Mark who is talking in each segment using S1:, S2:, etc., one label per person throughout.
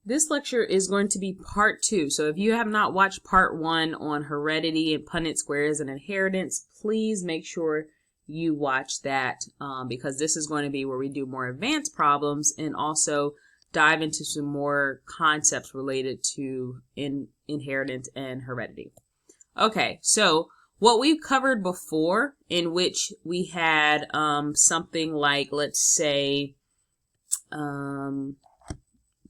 S1: This lecture is going to be part 2. So if you have not watched part 1 on heredity and Punnett squares and inheritance, please make sure you watch that because this is going to be where we do more advanced problems and also dive into some more concepts related to inheritance and heredity. Okay, so what we've covered before, in which we had something like, let's say,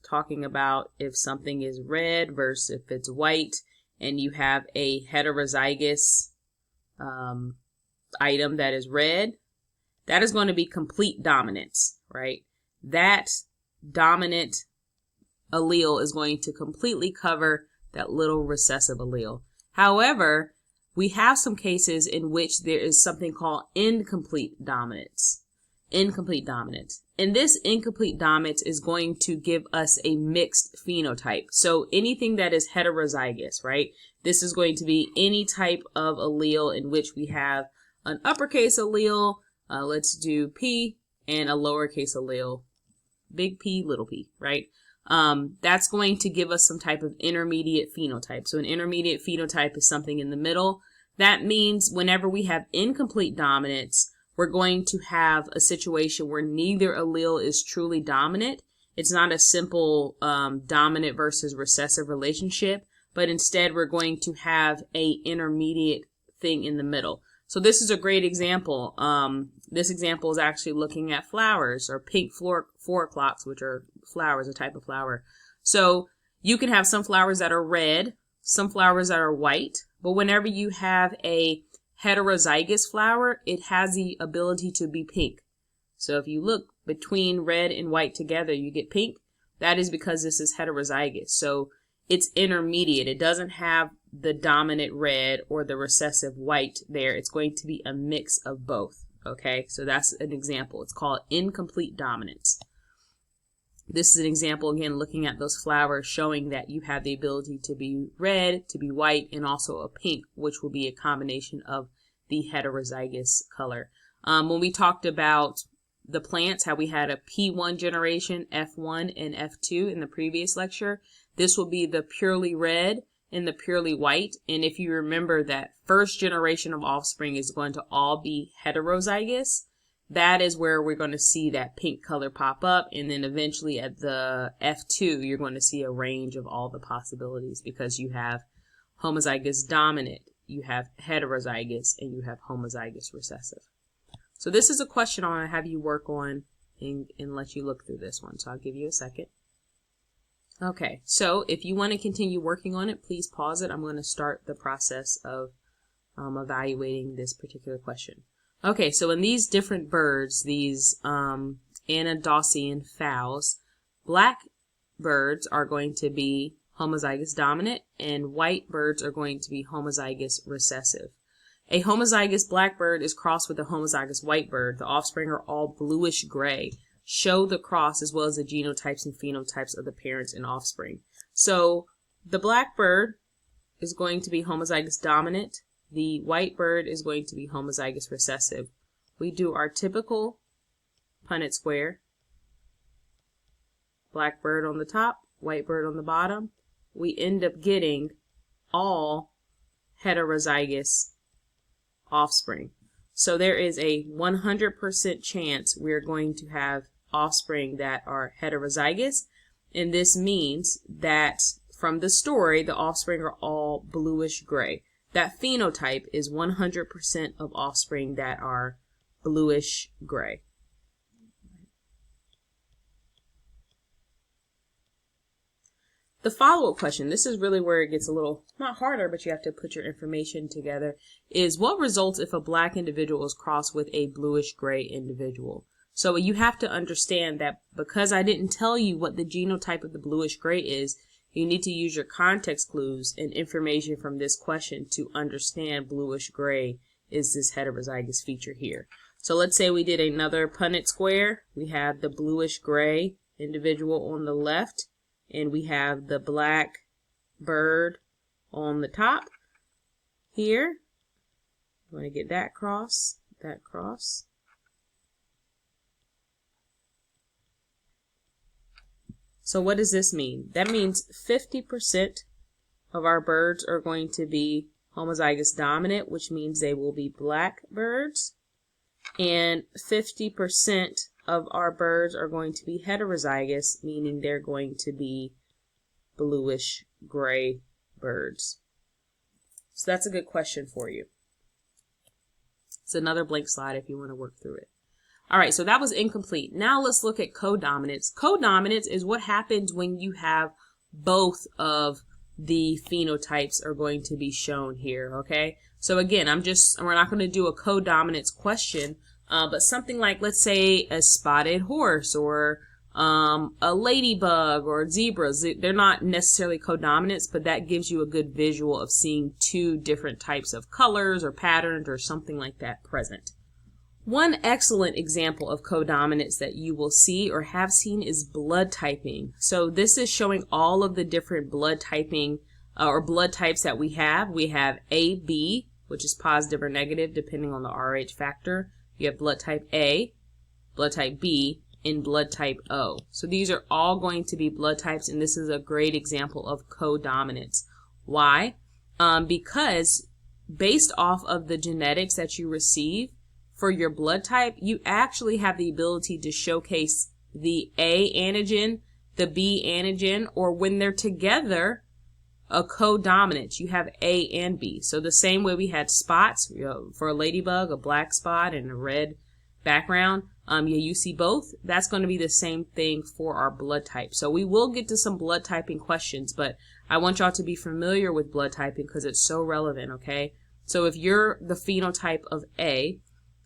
S1: talking about if something is red versus if it's white, and you have a heterozygous item that is red, that is going to be complete dominance, right? That dominant allele is going to completely cover that little recessive allele. However, we have some cases in which there is something called incomplete dominance. Incomplete dominance. And this incomplete dominance is going to give us a mixed phenotype. So anything that is heterozygous, right? This is going to be any type of allele in which we have an uppercase allele, let's do P, and a lowercase allele, big P, little p, right? That's going to give us some type of intermediate phenotype. So an intermediate phenotype is something in the middle. That means whenever we have incomplete dominance, we're going to have a situation where neither allele is truly dominant. It's not a simple dominant versus recessive relationship, but instead we're going to have a intermediate thing in the middle. So this is a great example. This example is actually looking at flowers, or pink four o'clocks, which are flowers, a type of flower. So you can have some flowers that are red, some flowers that are white, but whenever you have a heterozygous flower, it has the ability to be pink. So if you look between red and white together, you get pink. That is because this is heterozygous. So it's intermediate. It doesn't have the dominant red or the recessive white there. It's going to be a mix of both. Okay, so that's an example. It's called incomplete dominance. This is an example, again, looking at those flowers, showing that you have the ability to be red, to be white, and also a pink, which will be a combination of the heterozygous color. When we talked about the plants, how we had a P1 generation, F1 and F2 in the previous lecture, this will be the purely red and the purely white. And if you remember, that first generation of offspring is going to all be heterozygous. That is where we're going to see that pink color pop up. And then eventually at the F2, you're going to see a range of all the possibilities because you have homozygous dominant, you have heterozygous, and you have homozygous recessive. So this is a question I want to have you work on and let you look through this one. So I'll give you a second. Okay, so if you want to continue working on it, please pause it. I'm going to start the process of evaluating this particular question. Okay, so in these different birds, these Anadausian fowls, black birds are going to be homozygous dominant and white birds are going to be homozygous recessive. A homozygous black bird is crossed with a homozygous white bird. The offspring are all bluish gray. Show the cross as well as the genotypes and phenotypes of the parents and offspring. So the black bird is going to be homozygous dominant. The white bird is going to be homozygous recessive. We do our typical Punnett square. Black bird on the top, white bird on the bottom. We end up getting all heterozygous offspring. So there is a 100% chance we're going to have offspring that are heterozygous. And this means that from the story, the offspring are all bluish gray. That phenotype is 100% of offspring that are bluish gray. The follow-up question, this is really where it gets a little, not harder, but you have to put your information together, is what results if a black individual is crossed with a bluish gray individual? So you have to understand that because I didn't tell you what the genotype of the bluish gray is, you need to use your context clues and information from this question to understand bluish gray is this heterozygous feature here. So let's say we did another Punnett square. We have the bluish gray individual on the left, and we have the black bird on the top here. I'm going to get that cross, that cross. So what does this mean? That means 50% of our birds are going to be homozygous dominant, which means they will be black birds. And 50% of our birds are going to be heterozygous, meaning they're going to be bluish gray birds. So that's a good question for you. It's another blank slide if you want to work through it. All right, so that was incomplete. Now let's look at codominance. Codominance is what happens when you have both of the phenotypes are going to be shown here, okay? So again, we're not going to do a codominance question, but something like, let's say, a spotted horse or a ladybug or zebras. They're not necessarily codominants, but that gives you a good visual of seeing two different types of colors or patterns or something like that present. One excellent example of codominance that you will see or have seen is blood typing. So this is showing all of the different blood typing or blood types that we have. We have AB, which is positive or negative depending on the Rh factor. You have blood type A, blood type B, and blood type O. So these are all going to be blood types, and this is a great example of codominance. Why? Because based off of the genetics that you receive for your blood type, you actually have the ability to showcase the A antigen, the B antigen, or when they're together, a codominance. You have A and B. So the same way we had spots, for a ladybug, a black spot and a red background, you see both. That's going to be the same thing for our blood type. So we will get to some blood typing questions, but I want y'all to be familiar with blood typing because it's so relevant, okay? So if you're the phenotype of A,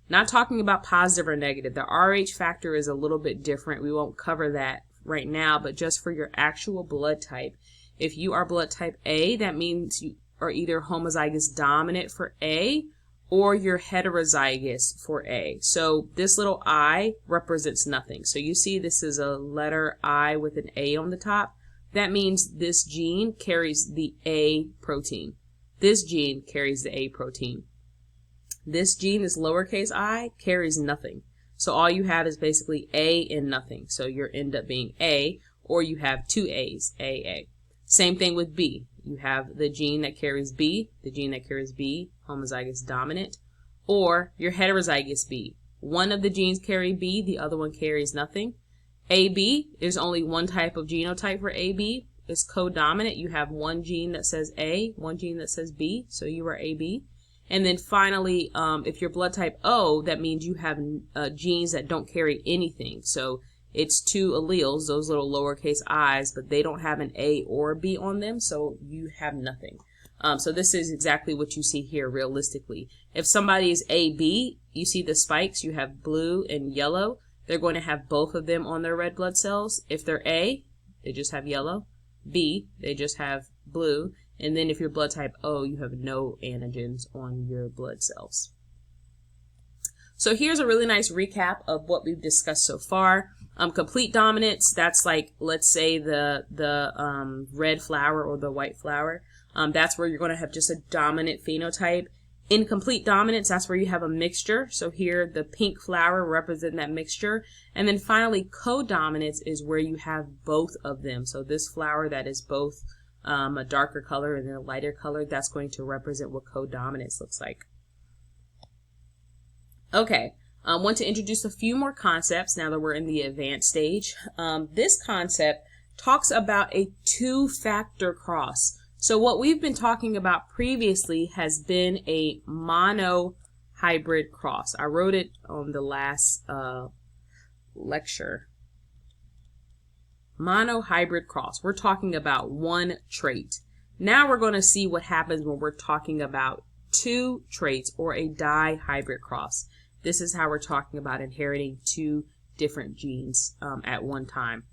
S1: not talking about positive or negative, the Rh factor is a little bit different. We won't cover that right now, but just for your actual blood type, if you are blood type A, that means you are either homozygous dominant for A or you're heterozygous for A. So this little I represents nothing. So you see this is a letter I with an A on the top. That means this gene carries the A protein. This gene carries the A protein. This gene, this lowercase I, carries nothing. So all you have is basically A and nothing. So you end up being A, or you have two A's, AA. Same thing with B. You have the gene that carries B, the gene that carries B, homozygous dominant, or you're heterozygous B. One of the genes carry B, the other one carries nothing. AB, there's only one type of genotype for AB. It's codominant. You have one gene that says A, one gene that says B, so you are AB. And then finally, if you're blood type O, that means you have genes that don't carry anything. So it's two alleles, those little lowercase i's, but they don't have an A or a B on them, so you have nothing. So this is exactly what you see here realistically. If somebody is AB, you see the spikes, you have blue and yellow. They're going to have both of them on their red blood cells. If they're A, they just have yellow. B, they just have blue. And then if you're blood type O, you have no antigens on your blood cells. So here's a really nice recap of what we've discussed so far. Complete dominance, that's like, let's say the red flower or the white flower. That's where you're going to have just a dominant phenotype. Incomplete dominance, that's where you have a mixture. So here the pink flower represents that mixture. And then finally codominance is where you have both of them. So this flower that is both a darker color and then a lighter color, that's going to represent what codominance looks like. Okay, I want to introduce a few more concepts now that we're in the advanced stage. This concept talks about a two-factor cross. So what we've been talking about previously has been a mono-hybrid cross. I wrote it on the last lecture. Mono-hybrid cross. We're talking about one trait. Now we're going to see what happens when we're talking about two traits or a dihybrid cross. This is how we're talking about inheriting two different genes at one time.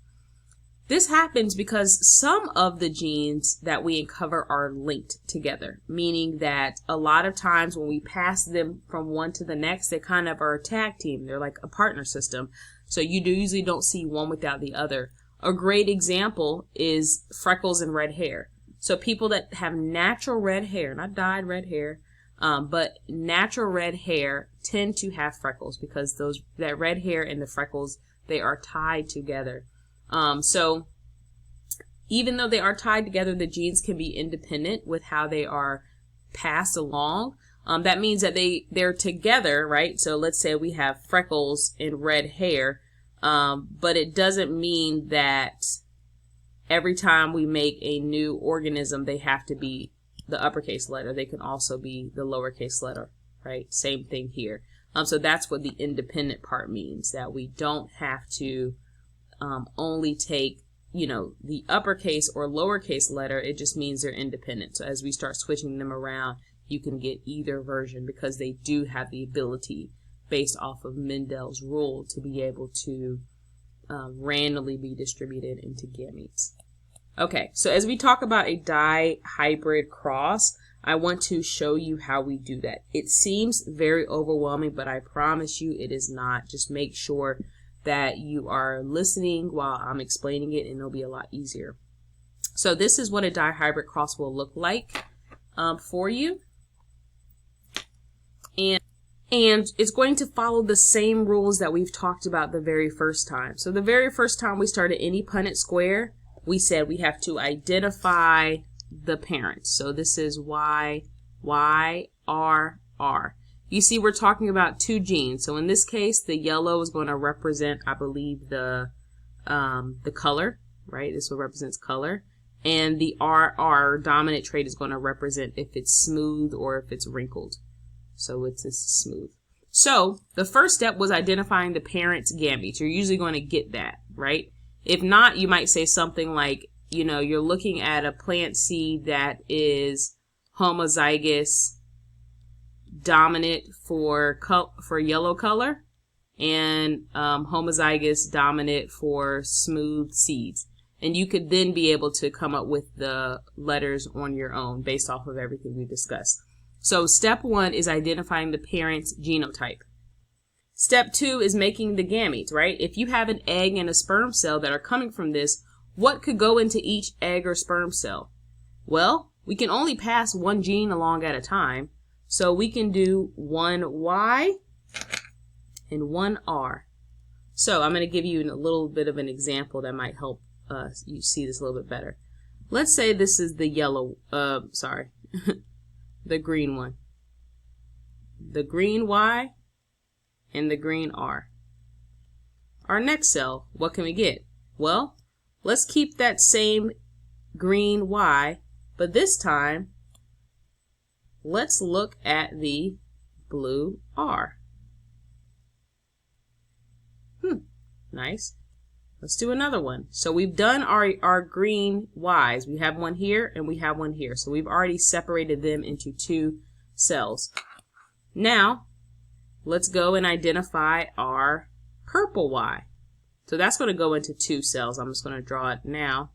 S1: This happens because some of the genes that we uncover are linked together, meaning that a lot of times when we pass them from one to the next, they kind of are a tag team. They're like a partner system. So you usually don't see one without the other. A great example is freckles and red hair. So people that have natural red hair, not dyed red hair, but natural red hair tend to have freckles because that red hair and the freckles, they are tied together. So even though they are tied together, the genes can be independent with how they are passed along. That means that they're together, right? So let's say we have freckles and red hair, but it doesn't mean that every time we make a new organism, they have to be the uppercase letter. They can also be the lowercase letter, right? Same thing here. So that's what the independent part means, that we don't have to only take, you know, the uppercase or lowercase letter. It just means they're independent. So as we start switching them around, you can get either version because they do have the ability, based off of Mendel's rule, to be able to randomly be distributed into gametes. Okay, so as we talk about a dihybrid cross, I want to show you how we do that. It seems very overwhelming, but I promise you it is not. Just make sure that you are listening while I'm explaining it, and it'll be a lot easier. So this is what a dihybrid cross will look like for you. And it's going to follow the same rules that we've talked about the very first time. So the very first time we started any Punnett square, we said we have to identify the parents. So this is Y, Y, R, R. You see we're talking about two genes. So in this case, the yellow is going to represent, I believe, the color, right? This one represents color. And the RR dominant trait is going to represent if it's smooth or if it's wrinkled. So it's smooth. So the first step was identifying the parent's gametes. You're usually going to get that, right? If not, you might say something like, you know, you're looking at a plant seed that is homozygous dominant for yellow color and homozygous dominant for smooth seeds. And you could then be able to come up with the letters on your own based off of everything we discussed. So step 1 is identifying the parent's genotype. Step 2 is making the gametes, right? If you have an egg and a sperm cell that are coming from this, what could go into each egg or sperm cell? Well, we can only pass one gene along at a time. So we can do one Y and one R. So I'm going to give you a little bit of an example that might help you see this a little bit better. Let's say this is the yellow, the green one. The green Y and the green R. Our next cell, what can we get? Well, let's keep that same green Y, but this time, let's look at the blue R. Nice. Let's do another one. So we've done our green Ys. We have one here and we have one here. So we've already separated them into two cells. Now, let's go and identify our purple Y. So that's going to go into two cells. I'm just going to draw it now.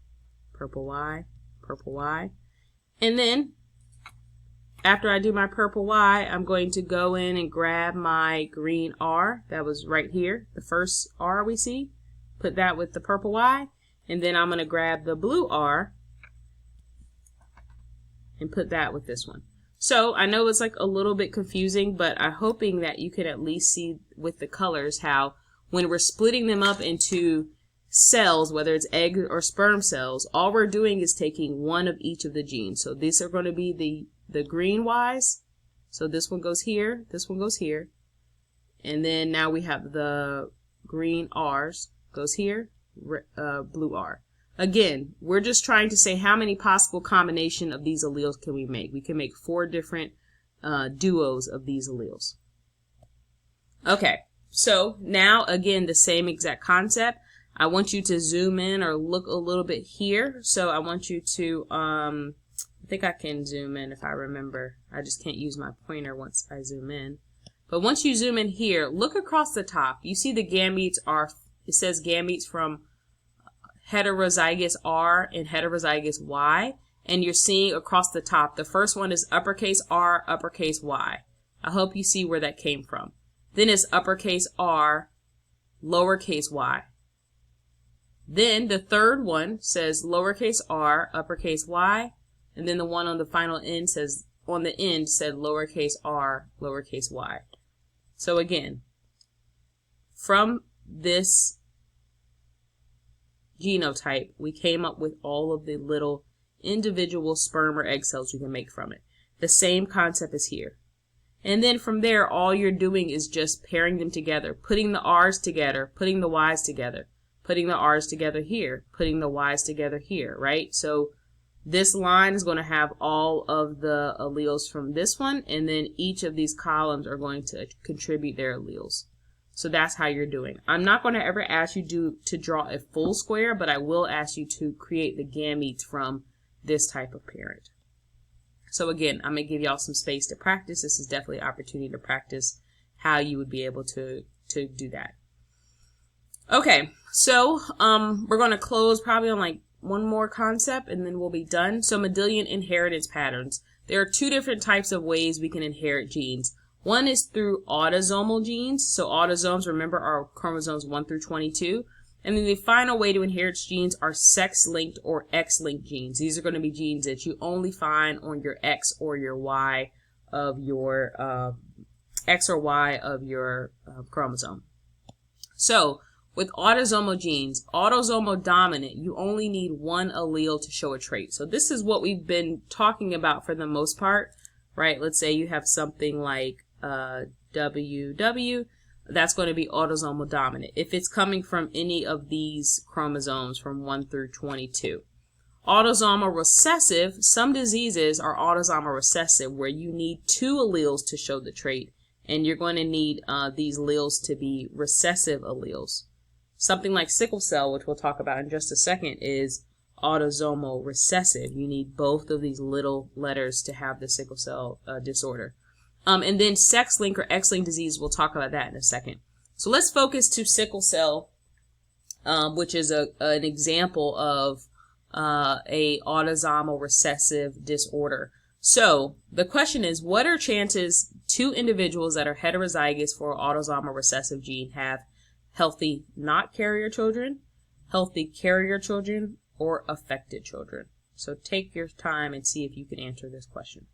S1: Purple Y, purple Y. And then, after I do my purple Y, I'm going to go in and grab my green R. That was right here, the first R we see. Put that with the purple Y. And then I'm going to grab the blue R and put that with this one. So I know it's like a little bit confusing, but I'm hoping that you could at least see with the colors how when we're splitting them up into cells, whether it's egg or sperm cells, all we're doing is taking one of each of the genes. So these are going to be the green Ys. So this one goes here, this one goes here. And then now we have the green Rs, goes here, blue R. Again, we're just trying to say how many possible combination of these alleles can we make. We can make 4 different duos of these alleles. Okay, so now again, the same exact concept. I want you to zoom in or look a little bit here. So I want you to, I think I can zoom in if I remember. I just can't use my pointer once I zoom in. But once you zoom in here, look across the top. You see the gametes are, it says gametes from heterozygous R and heterozygous Y. And you're seeing across the top, the first one is uppercase R, uppercase Y. I hope you see where that came from. Then it's uppercase R, lowercase y. Then the third one says lowercase r, uppercase y, and then the one on the final end says, on the end said lowercase r, lowercase y. So again, from this genotype, we came up with all of the little individual sperm or egg cells we can make from it. The same concept is here. And then from there, all you're doing is just pairing them together, putting the R's together, putting the Y's together, putting the R's together here, putting the Y's together here, right? So this line is going to have all of the alleles from this one, and then each of these columns are going to contribute their alleles. So that's how you're doing. I'm not going to ever ask you to draw a full square, but I will ask you to create the gametes from this type of parent. So again, I'm going to give y'all some space to practice. This is definitely an opportunity to practice how you would be able to do that. Okay, so we're going to close probably on like one more concept and then we'll be done. So Medallion inheritance patterns. There are two different types of ways we can inherit genes. One is through autosomal genes. So autosomes, remember, are chromosomes 1 through 22. And then the final way to inherit genes are sex-linked or X-linked genes. These are going to be genes that you only find on your X or your Y of your chromosome. So with autosomal genes, autosomal dominant, you only need one allele to show a trait. So this is what we've been talking about for the most part, right? Let's say you have something like WW. That's going to be autosomal dominant if it's coming from any of these chromosomes from 1 through 22. Autosomal recessive, some diseases are autosomal recessive where you need two alleles to show the trait, and you're going to need these alleles to be recessive alleles. Something like sickle cell, which we'll talk about in just a second, is autosomal recessive. You need both of these little letters to have the sickle cell disorder. And then sex-linked or X-linked disease, we'll talk about that in a second. So let's focus to sickle cell, which is an example of a autosomal recessive disorder. So the question is, what are chances two individuals that are heterozygous for autosomal recessive gene have healthy not carrier children, healthy carrier children, or affected children? So take your time and see if you can answer this question.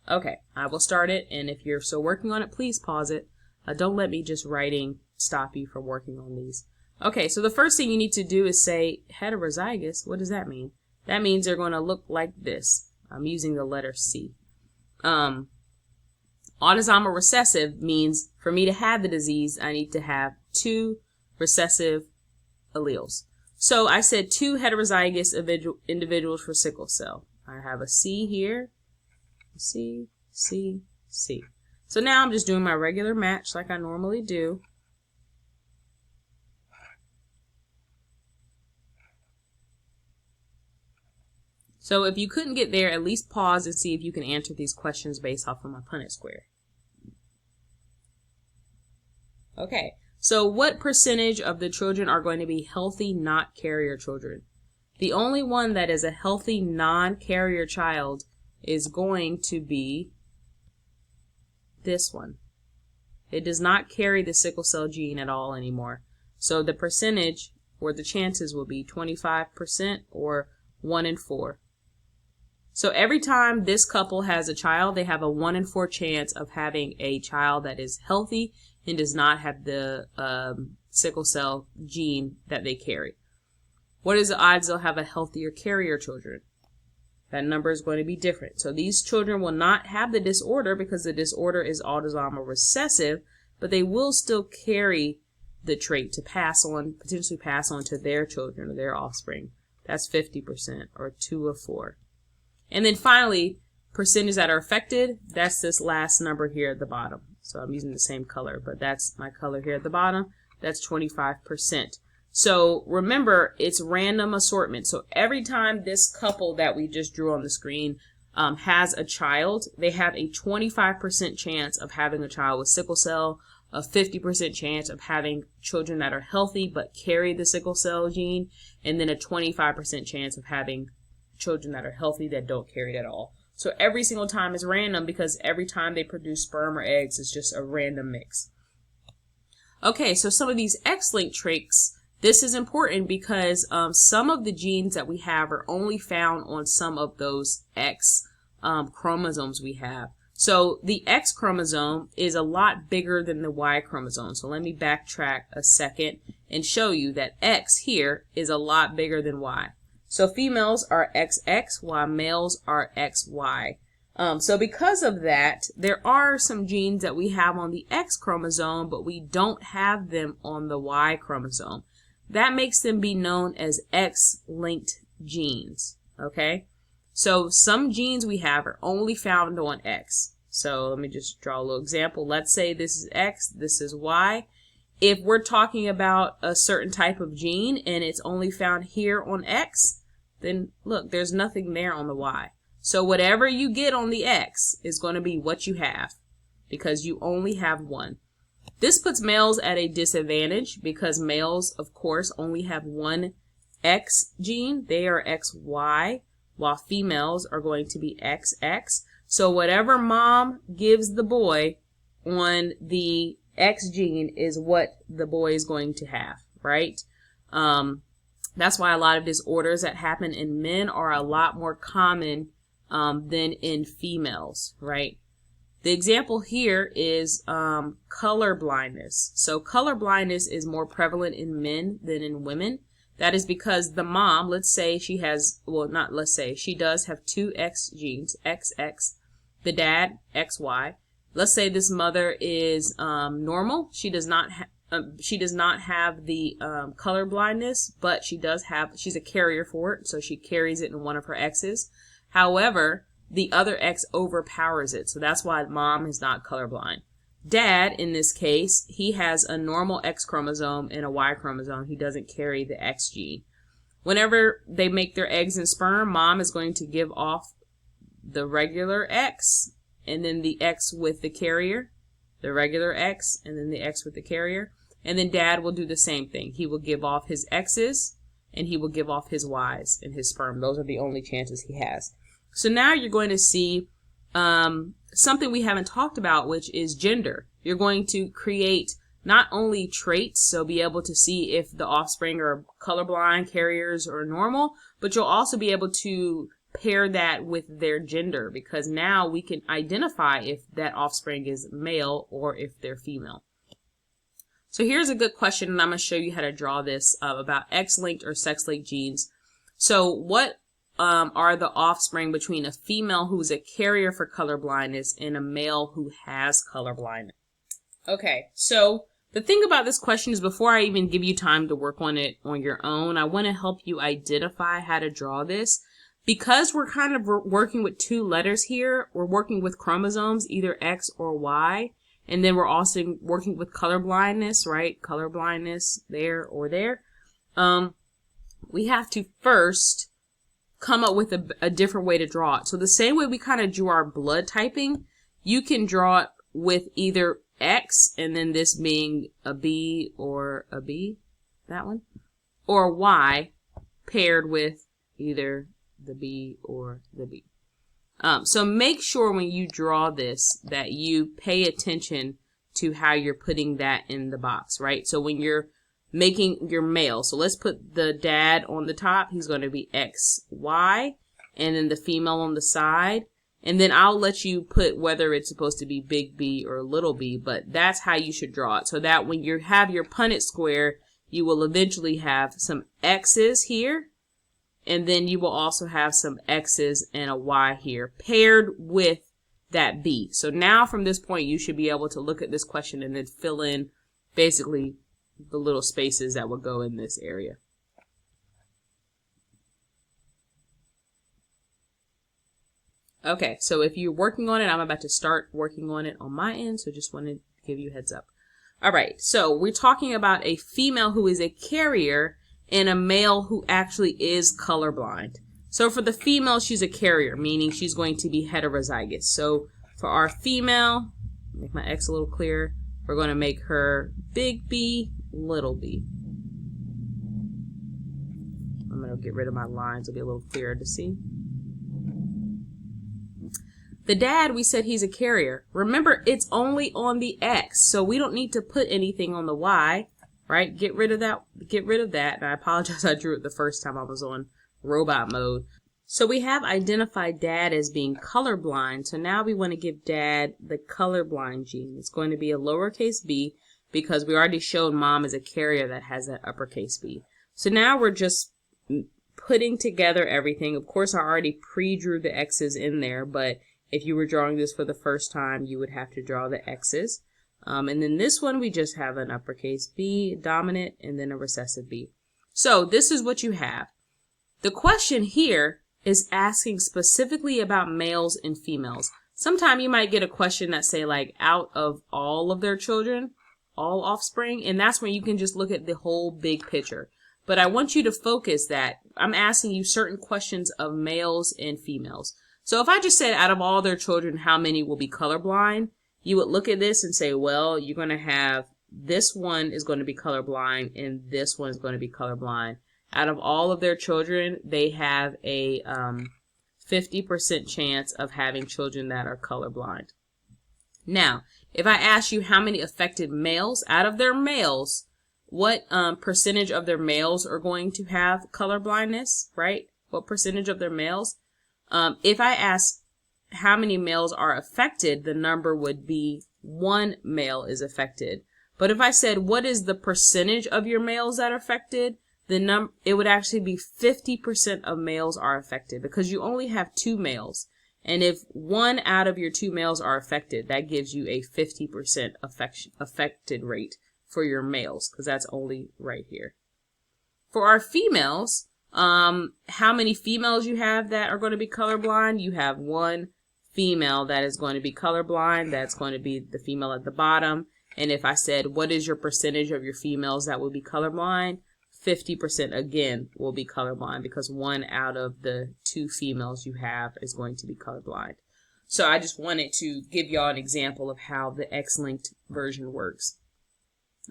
S1: Okay, I will start it, and if you're still working on it, please pause it. Don't let me just writing stop you from working on these. Okay, so the first thing you need to do is say heterozygous. What does that mean? That means they're going to look like this. I'm using the letter C. Autosomal recessive means for me to have the disease, I need to have two recessive alleles. So I said two heterozygous individuals for sickle cell. I have a C here. C, C, C. So now I'm just doing my regular match like I normally do. So if you couldn't get there, at least pause and see if you can answer these questions based off of my Punnett square. Okay, so what percentage of the children are going to be healthy, not carrier children? The only one that is a healthy, non-carrier child is going to be this one. It does not carry the sickle cell gene at all anymore. So the percentage or the chances will be 25% or 1 in 4. So every time this couple has a child, they have a 1 in 4 chance of having a child that is healthy and does not have the sickle cell gene that they carry. What is the odds they'll have a healthier carrier children? That number is going to be different. So these children will not have the disorder because the disorder is autosomal recessive, but they will still carry the trait to pass on, potentially pass on to their children or their offspring. That's 50% or 2 of 4. And then finally, percentage that are affected, that's this last number here at the bottom. So I'm using the same color, but that's my color here at the bottom. That's 25%. So remember, it's random assortment. So every time this couple that we just drew on the screen has a child, they have a 25% chance of having a child with sickle cell, a 50% chance of having children that are healthy but carry the sickle cell gene, and then a 25% chance of having children that are healthy that don't carry it at all. So every single time is random because every time they produce sperm or eggs, it's just a random mix. Okay, so some of these X-linked traits. This is important because some of the genes that we have are only found on some of those X chromosomes we have. So the X chromosome is a lot bigger than the Y chromosome. So let me backtrack a second and show you that X here is a lot bigger than Y. So females are XX while males are XY. So because of that, there are some genes that we have on the X chromosome, but we don't have them on the Y chromosome. That makes them be known as X-linked genes, okay? So some genes we have are only found on X. So let me just draw a little example. Let's say this is X, this is Y. If we're talking about a certain type of gene and it's only found here on X, then look, there's nothing there on the Y. So whatever you get on the X is going to be what you have because you only have one. This puts males at a disadvantage because males, of course, only have one X gene. They are XY, while females are going to be XX. So whatever mom gives the boy on the X gene is what the boy is going to have, right? That's why a lot of disorders that happen in men are a lot more common than in females, right? The example here is color blindness. So color blindness is more prevalent in men than in women. That is because the mom, let's say she has, well, not let's say, she does have two X genes, XX, the dad, XY. Let's say this mother is normal. She does not have the color blindness, but she's a carrier for it, so she carries it in one of her X's. However, the other X overpowers it, so that's why mom is not colorblind. Dad, in this case, he has a normal X chromosome and a Y chromosome. He doesn't carry the X gene. Whenever they make their eggs and sperm, mom is going to give off the regular X, and then the X with the carrier, the regular X, and then the X with the carrier. And then dad will do the same thing. He will give off his X's, and he will give off his Y's and his sperm. Those are the only chances he has. So now you're going to see something we haven't talked about, which is gender. You're going to create not only traits, so be able to see if the offspring are colorblind, carriers, or normal, but you'll also be able to pair that with their gender, because now we can identify if that offspring is male or if they're female. So here's a good question, and I'm going to show you how to draw this about X-linked or sex-linked genes. So what are the offspring between a female who's a carrier for color blindness and a male who has color blindness? Okay, so the thing about this question is before I even give you time to work on it on your own, I want to help you identify how to draw this. Because we're kind of working with two letters here, we're working with chromosomes, either X or Y, and then we're also working with color blindness, right? Color blindness there or there. We have to first come up with a different way to draw it. So the same way we kind of drew our blood typing, you can draw it with either X and then this being a B or a B, that one, or Y paired with either the B or the B. So make sure when you draw this that you pay attention to how you're putting that in the box, right? So when you're making your male, so let's put the dad on the top, he's going to be XY, and then the female on the side, and then I'll let you put whether it's supposed to be big B or little b, but that's how you should draw it, so that when you have your Punnett square, you will eventually have some X's here, and then you will also have some X's and a Y here paired with that B. So now from this point, you should be able to look at this question and then fill in basically the little spaces that will go in this area. Okay, so if you're working on it, I'm about to start working on it on my end, so just wanted to give you a heads up. All right, so we're talking about a female who is a carrier and a male who actually is colorblind. So for the female, she's a carrier, meaning she's going to be heterozygous. So for our female, make my X a little clearer, we're going to make her big B, little b. I'm going to get rid of my lines, it'll be a little clearer to see. The dad, we said he's a carrier. Remember, it's only on the X, so we don't need to put anything on the Y. Right? Get rid of that. Get rid of that. And I apologize, I drew it the first time I was on robot mode. So we have identified dad as being colorblind. So now we want to give dad the colorblind gene. It's going to be a lowercase b because we already showed mom is a carrier that has that uppercase B. So now we're just putting together everything. Of course, I already pre-drew the X's in there, but if you were drawing this for the first time, you would have to draw the X's. And then this one, we just have an uppercase B, dominant, and then a recessive B. So this is what you have. The question here is asking specifically about males and females. Sometime you might get a question that say like out of all of their children, all offspring, and that's when you can just look at the whole big picture. But I want you to focus that I'm asking you certain questions of males and females. So if I just said out of all their children, how many will be colorblind, you would look at this and say, well, you're going to have this one is going to be colorblind and this one is going to be colorblind. Out of all of their children, they have a 50% chance of having children that are colorblind. Now, if I ask you how many affected males, out of their males, what percentage of their males are going to have colorblindness, right? What percentage of their males? If I ask how many males are affected, the number would be 1 male is affected. But if I said, what is the percentage of your males that are affected? It would actually be 50% of males are affected because you only have 2 males. And if 1 out of your 2 males are affected, that gives you a 50% affected rate for your males because that's only right here. For our females, how many females you have that are going to be colorblind? You have 1 female that is going to be colorblind. That's going to be the female at the bottom. And if I said, what is your percentage of your females that will be colorblind? 50% again will be colorblind because 1 out of the 2 females you have is going to be colorblind. So I just wanted to give y'all an example of how the XLinked version works.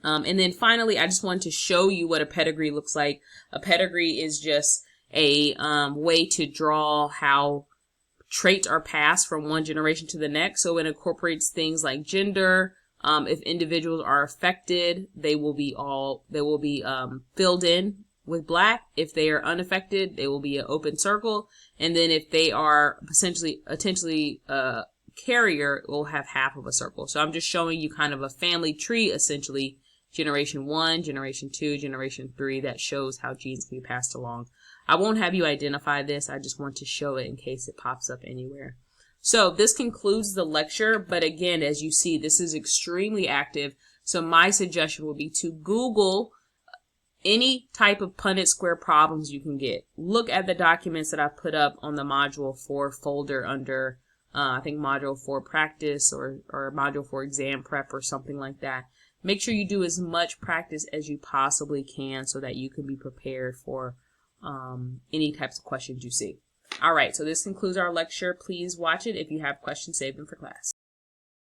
S1: And then finally, I just wanted to show you what a pedigree looks like. A pedigree is just a way to draw how traits are passed from one generation to the next. So it incorporates things like gender. If individuals are affected, they will be filled in with black. If they are unaffected, they will be an open circle. And then if they are potentially carrier, it will have half of a circle. So I'm just showing you kind of a family tree, essentially, generation 1, generation 2, generation 3, that shows how genes can be passed along. I won't have you identify this. I just want to show it in case it pops up anywhere. So this concludes the lecture, but again, as you see, this is extremely active. So my suggestion would be to Google any type of Punnett square problems you can get. Look at the documents that I've put up on the Module 4 folder under, I think Module 4 practice or Module 4 exam prep or something like that. Make sure you do as much practice as you possibly can so that you can be prepared for any types of questions you see. All right, so this concludes our lecture. Please watch it. If you have questions, save them for class.